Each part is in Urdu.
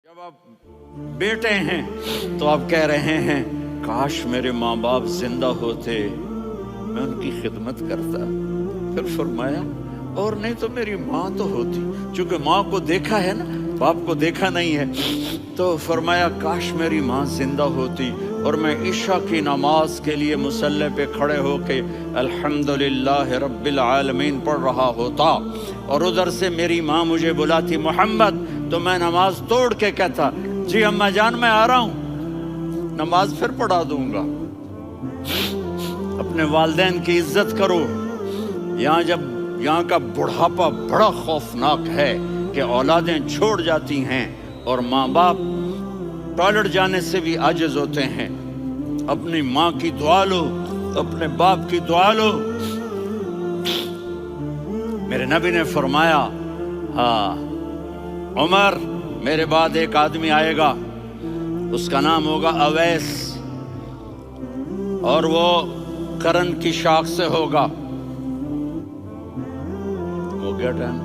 جب آپ بیٹے ہیں تو آپ کہہ رہے ہیں کاش میرے ماں باپ زندہ ہوتے، میں ان کی خدمت کرتا۔ پھر فرمایا اور نہیں تو میری ماں تو ہوتی، چونکہ ماں کو دیکھا ہے نا، باپ کو دیکھا نہیں ہے، تو فرمایا کاش میری ماں زندہ ہوتی اور میں عشاء کی نماز کے لیے مصلی پہ کھڑے ہو کے الحمدللہ رب العالمین پڑھ رہا ہوتا، اور ادھر سے میری ماں مجھے بلاتی محمد، تو میں نماز توڑ کے کہتا جی اماں جان میں آ رہا ہوں، نماز پھر پڑھا دوں گا۔ اپنے والدین کی عزت کرو۔ یہاں کا بڑھاپا بڑا خوفناک ہے کہ اولادیں چھوڑ جاتی ہیں اور ماں باپ ٹوائلٹ جانے سے بھی عاجز ہوتے ہیں۔ اپنی ماں کی دعا لو، اپنے باپ کی دعا لو۔ میرے نبی نے فرمایا عمر میرے بعد ایک آدمی آئے گا، اس کا نام ہوگا اویس، اور وہ قرن کی شاخ سے ہوگا۔ ہو گیا ٹائم؟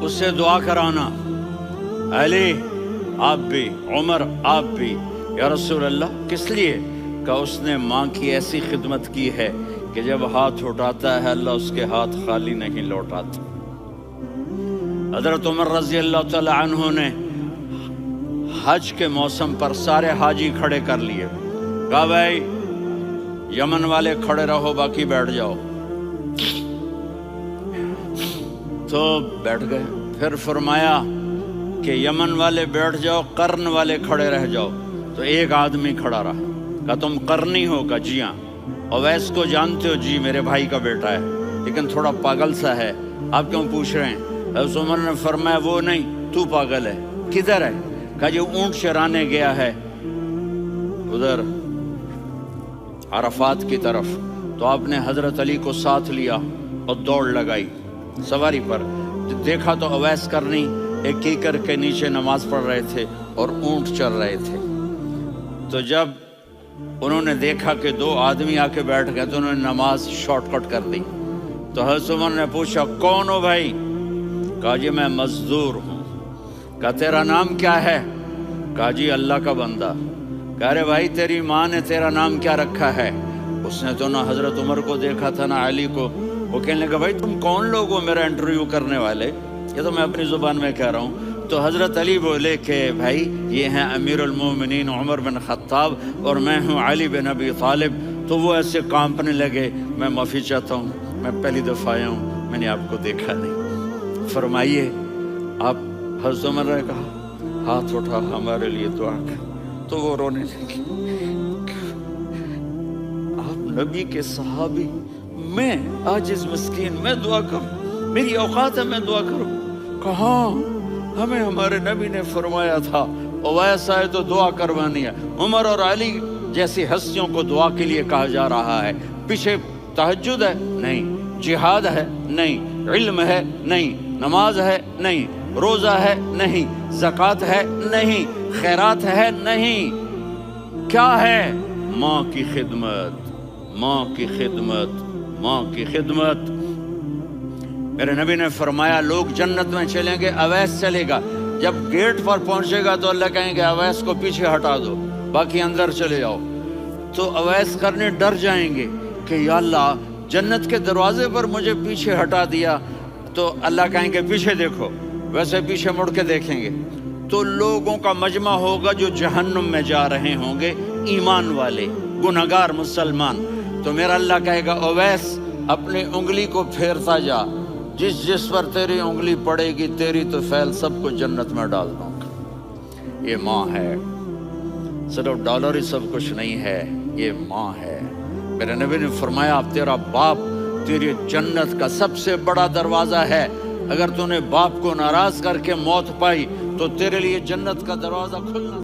اس سے دعا کرانا، علی آپ بھی، عمر آپ بھی، یا رسول اللہ کس لیے؟ کہ اس نے ماں کی ایسی خدمت کی ہے کہ جب ہاتھ اٹھاتا ہے اللہ اس کے ہاتھ خالی نہیں لوٹاتا۔ حضرت عمر رضی اللہ تعالی عنہ نے حج کے موسم پر سارے حاجی کھڑے کر لیے، کہا بھائی یمن والے کھڑے رہو باقی بیٹھ جاؤ، تو بیٹھ گئے۔ پھر فرمایا کہ یمن والے بیٹھ جاؤ، قرن والے کھڑے رہ جاؤ، تو ایک آدمی کھڑا رہا۔ کہا تم قرنی ہو؟ کہا جی ہاں۔ اویس کو جانتے ہو؟ جی میرے بھائی کا بیٹا ہے لیکن تھوڑا پاگل سا ہے، آپ کیوں پوچھ رہے ہیں؟ حضرت عمر نے فرمایا وہ نہیں، تو پاگل ہے۔ کدھر ہے؟ کہا جو اونٹ چرانے گیا ہے ادھر عرفات کی طرف۔ تو آپ نے حضرت علی کو ساتھ لیا اور دوڑ لگائی سواری پر۔ دیکھا تو اویس کرنی ایک کیکر کے نیچے نماز پڑھ رہے تھے اور اونٹ چر رہے تھے۔ تو جب انہوں نے دیکھا کہ دو آدمی آ کے بیٹھ گئے تو انہوں نے نماز شارٹ کٹ کر دی۔ تو حضرت عمر نے پوچھا کون ہو بھائی؟ کہا جی میں مزدور ہوں۔ کہا تیرا نام کیا ہے؟ کہا جی اللہ کا بندہ۔ کہا رے بھائی تیری ماں نے تیرا نام کیا رکھا ہے؟ اس نے تو نہ حضرت عمر کو دیکھا تھا نہ علی کو۔ وہ کہنے لگا بھائی تم کون لوگ ہو میرا انٹرویو کرنے والے؟ یہ تو میں اپنی زبان میں کہہ رہا ہوں۔ تو حضرت علی بولے کہ بھائی یہ ہیں امیر المومنین عمر بن خطاب اور میں ہوں علی بن ابی طالب۔ تو وہ ایسے کانپنے لگے، میں معافی چاہتا ہوں، میں پہلی دفعہ آیا ہوں، میں نے آپ کو دیکھا نہیں، فرمائیے آپ۔ حضرت عمر نے کہا ہاتھ اٹھا ہمارے لیے دعا کر۔ تو وہ رونے لگے، آپ نبی کے صحابی، میں عاجز مسکین، میں دعا کروں؟ میری اوقات ہے میں دعا کروں؟ کہاں، ہمیں ہمارے نبی نے فرمایا تھا اویس آئے تو دعا کروانی ہے۔ عمر اور علی جیسی ہستیوں کو دعا کے لیے کہا جا رہا ہے۔ پیچھے تہجد ہے؟ نہیں۔ جہاد ہے؟ نہیں۔ علم ہے؟ نہیں۔ نماز ہے؟ نہیں۔ روزہ ہے؟ نہیں۔ زکوٰۃ ہے؟ نہیں۔ خیرات ہے؟ نہیں۔ کیا ہے؟ ماں کی خدمت، ماں کی خدمت، ماں کی خدمت۔ میرے نبی نے فرمایا لوگ جنت میں چلیں گے، اویس چلے گا، جب گیٹ پر پہنچے گا تو اللہ کہیں گے اویس کو پیچھے ہٹا دو، باقی اندر چلے جاؤ۔ تو اویس کرنے ڈر جائیں گے کہ یا اللہ جنت کے دروازے پر مجھے پیچھے ہٹا دیا، تو اللہ کہیں گے پیچھے دیکھو، ویسے پیچھے مڑ کے دیکھیں گے تو لوگوں کا مجمع ہوگا جو جہنم میں جا رہے ہوں گے، ایمان والے، گنہگار مسلمان۔ تو میرا اللہ کہے گا اویس اپنی انگلی کو پھیرتا جا، جس پر تیری انگلی پڑے گی تیری تو فیل سب کو جنت میں ڈال دوں گا۔ یہ ماں ہے، صرف ڈالر ہی سب کچھ نہیں ہے، یہ ماں ہے۔ میرے نبی نے فرمایا اب تیرا باپ تیری جنت کا سب سے بڑا دروازہ ہے، اگر تو نے باپ کو ناراض کر کے موت پائی تو تیرے لیے جنت کا دروازہ کھلنا